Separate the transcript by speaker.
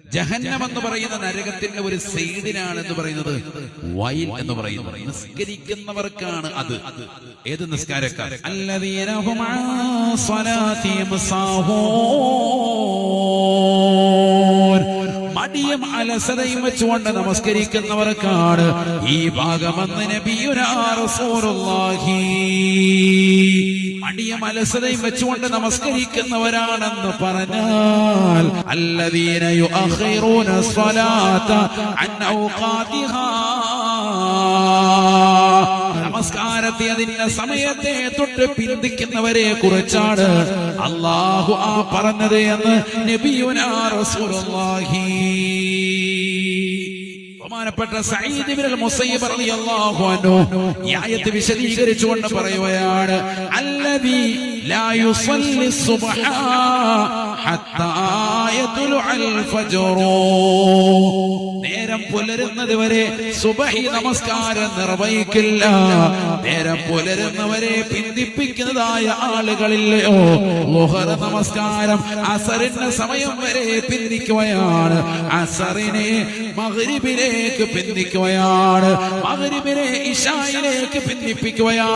Speaker 1: ജഹന്നം എന്ന് പറയുന്ന നരകത്തിന്റെ ഒരു സൈഡിനാണ് എന്ന് പറയുന്നത് വൈൽ എന്ന് പറയുന്നത്. നിസ്കരിക്കുന്നവർക്കാണ് അത്. ഏത് നിസ്കാരക്കാർ? അല്ലദീന ഹും അൻ സ്വലാത്തിഹിം സാഹൂൻ. മടിയും അലസതയും വെച്ചുകൊണ്ട് നമസ്കരിക്കുന്നവർക്കാണ് ഈ ഭാഗമെന്ന് നബിയുനാ റസൂലുള്ളാഹി. മടിയും അലസതയും വെച്ചുകൊണ്ട് നമസ്കരിക്കുന്നവരാണെന്ന് പറഞ്ഞാൽ അല്ലദീന യുഅഖിറൂന സ്വലാത അൻ ഔഖാതിഹാ. നമസ്കാരത്തെ അതിന്റെ സമയത്തെ തൊട്ട് പിന്തിക്കുന്നവരെ കുറിച്ചാണ് അല്ലാഹു പറഞ്ഞത് എന്ന് നബിയുനാ റസൂലുള്ളാഹി. ബഹുമാനപ്പെട്ട സഈദ് ഇബ്നുൽ മുസയ്യിബ് റളിയല്ലാഹു അൻഹു ഈ ആയത്ത് വിശദീകരിച്ചുകൊണ്ട് പറയുകയാണ്, അല്ലദീ ലാ യുസല്ലി സുബ്ഹ ഹത്താ യത്ലുഅൽ ഫജ്ർ. നേരം പുലരുന്നത് വരെ സുബഹി നമസ്കാരം നിർവഹിക്കില്ല. നേരം പുലരുന്നവരെ പിന്തിപ്പിക്കുന്നതായ ആളുകളില്ലയോ, ളുഹർ നമസ്കാരം അസറിന്റെ സമയം വരെ പിന്തിക്കുകയാണ്, അസറിനെ മഗ്രിബിലേക്ക് പിന്തിക്കുകയാണ്, മഗ്രിബിനെ ഇശായിലേക്ക് പിന്തിപ്പിക്കുകയാണ്.